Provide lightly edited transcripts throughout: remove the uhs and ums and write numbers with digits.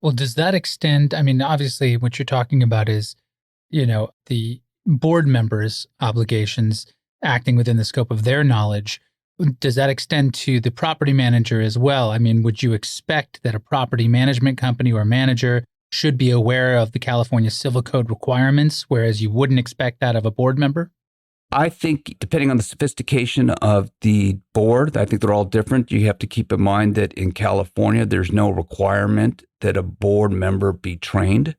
Well, does that extend? I mean, obviously, what you're talking about is, the board members' obligations acting within the scope of their knowledge. Does that extend to the property manager as well? I mean, would you expect that a property management company or manager should be aware of the California Civil Code requirements, whereas you wouldn't expect that of a board member? I think depending on the sophistication of the board, I think they're all different. You have to keep in mind that in California, there's no requirement that a board member be trained.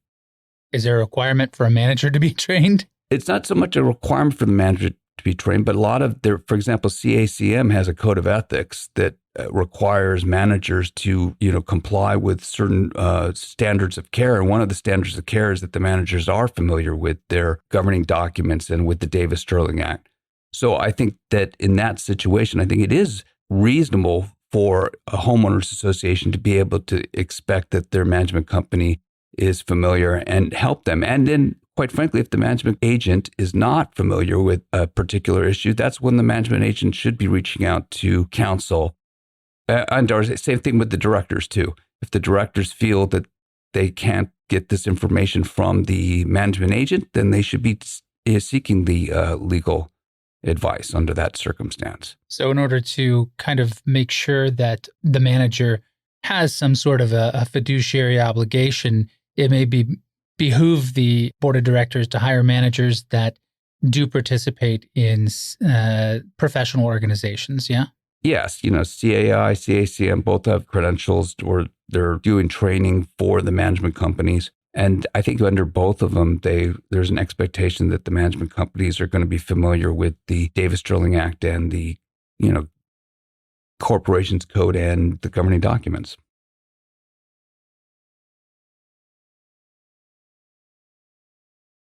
Is there a requirement for a manager to be trained? It's not so much a requirement for the manager to be trained, but a lot of their, for example, CACM has a code of ethics that requires managers to, comply with certain standards of care. And one of the standards of care is that the managers are familiar with their governing documents and with the Davis-Sterling Act. So I think that in that situation, I think it is reasonable for a homeowners association to be able to expect that their management company is familiar and help them. And then, quite frankly, if the management agent is not familiar with a particular issue, that's when the management agent should be reaching out to counsel. And or same thing with the directors too. If the directors feel that they can't get this information from the management agent, then they should be seeking the legal advice under that circumstance. So in order to kind of make sure that the manager has some sort of a fiduciary obligation, it may behoove the board of directors to hire managers that do participate in professional organizations, yeah? Yes, CAI, CACM both have credentials or they're doing training for the management companies. And I think under both of them, there's an expectation that the management companies are going to be familiar with the Davis-Sterling Act and the, Corporations Code and the governing documents.